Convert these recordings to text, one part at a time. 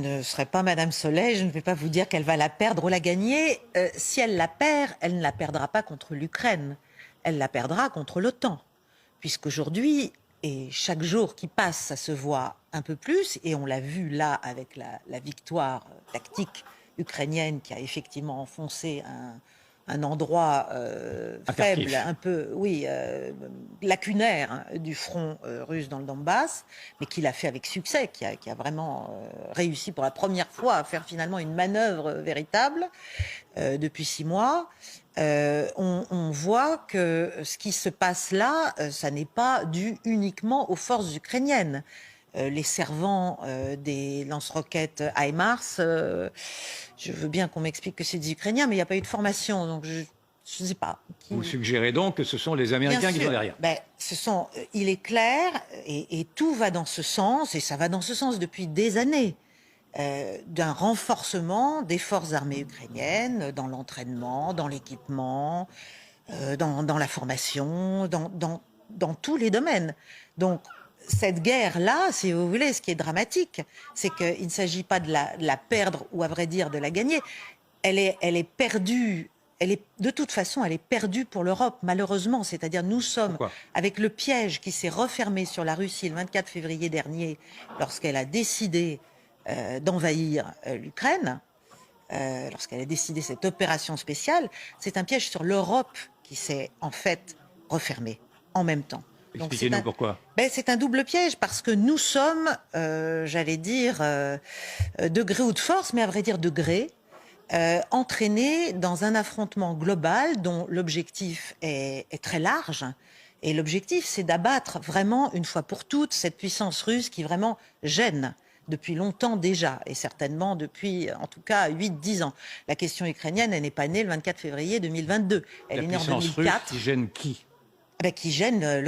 Ne serait pas Madame Soleil, je ne vais pas vous dire qu'elle va la perdre ou la gagner. Si elle la perd, elle ne la perdra pas contre l'Ukraine. Elle la perdra contre l'OTAN. Puisqu'aujourd'hui, et chaque jour qui passe, ça se voit un peu plus, et on l'a vu là avec la victoire tactique ukrainienne qui a effectivement enfoncé un endroit faible, Kharkiv. un peu, oui, lacunaire hein, du front russe dans le Donbass, mais qui l'a fait avec succès, qui a vraiment réussi pour la première fois à faire finalement une manœuvre véritable depuis 6 mois. On voit que ce qui se passe là, ça n'est pas dû uniquement aux forces ukrainiennes. Les servants des lance-roquettes HIMARS, je veux bien qu'on m'explique que c'est des Ukrainiens, mais il n'y a pas eu de formation, donc je ne sais pas. Vous suggérez donc que ce sont les Bien Américains qui sont sûr, derrière. ben, il est clair, et tout va dans ce sens, et ça va dans ce sens depuis des années, d'un renforcement des forces armées ukrainiennes, dans l'entraînement, dans l'équipement, dans la formation, dans tous les domaines. Donc, cette guerre-là, si vous voulez, ce qui est dramatique, c'est qu'il ne s'agit pas de la perdre ou, à vrai dire, de la gagner. Elle est perdue. De toute façon, elle est perdue pour l'Europe, malheureusement. C'est-à-dire, nous sommes Pourquoi? avec le piège qui s'est refermé sur la Russie le 24 février dernier, lorsqu'elle a décidé d'envahir l'Ukraine, lorsqu'elle a décidé cette opération spéciale. C'est un piège sur l'Europe qui s'est en fait refermé en même temps. Donc Expliquez-nous pourquoi. c'est un double piège parce que nous sommes, j'allais dire, de gré ou de force, mais à vrai dire de gré, entraînés dans un affrontement global dont l'objectif est très large. Et l'objectif, c'est d'abattre vraiment, une fois pour toutes, cette puissance russe qui vraiment gêne depuis longtemps déjà, et certainement depuis, en tout cas, 8-10 ans. La question ukrainienne, elle n'est pas née le 24 février 2022. Elle La est née en puissance russe 2004. qui gêne qui? Qui gêne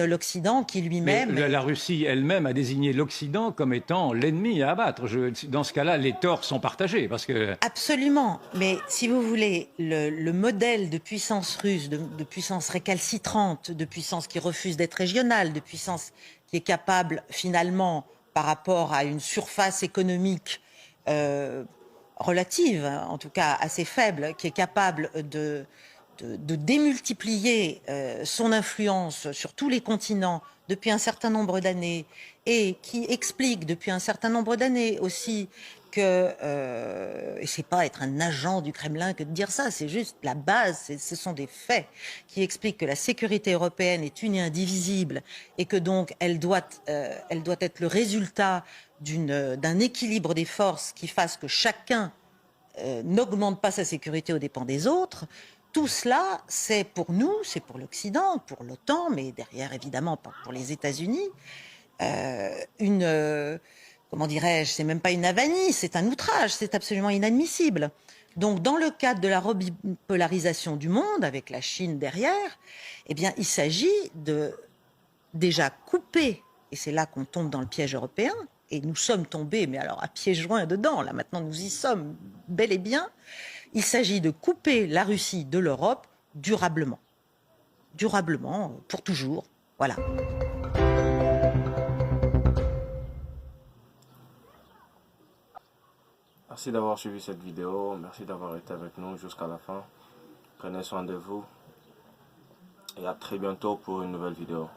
l'Occident qui Mais lui-même la Russie elle-même a désigné l'Occident comme étant l'ennemi à abattre. Dans ce cas-là, les torts sont partagés parce que Absolument, mais si vous voulez, le modèle de puissance russe, de puissance récalcitrante, de puissance qui refuse d'être régionale, de puissance qui est capable finalement, par rapport à une surface économique euh, relative, en tout cas assez faible, qui est capable de démultiplier son influence sur tous les continents depuis un certain nombre d'années et qui explique depuis un certain nombre d'années aussi que, et c'est pas être un agent du Kremlin que de dire ça, c'est juste la base, ce sont des faits qui expliquent que la sécurité européenne est une et indivisible et que donc elle doit être le résultat d'un équilibre des forces qui fasse que chacun n'augmente pas sa sécurité aux dépens des autres. Tout cela, c'est pour nous, c'est pour l'Occident, pour l'OTAN, mais derrière, évidemment, pour les États-Unis, comment dirais-je, c'est même pas une avanie, c'est un outrage, c'est absolument inadmissible. Donc, dans le cadre de la rebipolarisation du monde, avec la Chine derrière, eh bien, il s'agit de déjà couper, et c'est là qu'on tombe dans le piège européen, et nous sommes tombés, mais alors à pieds joints dedans, là maintenant nous y sommes bel et bien, il s'agit de couper la Russie de l'Europe durablement. Durablement, pour toujours. Voilà. Merci d'avoir suivi cette vidéo, merci d'avoir été avec nous jusqu'à la fin. Prenez soin de vous et à très bientôt pour une nouvelle vidéo.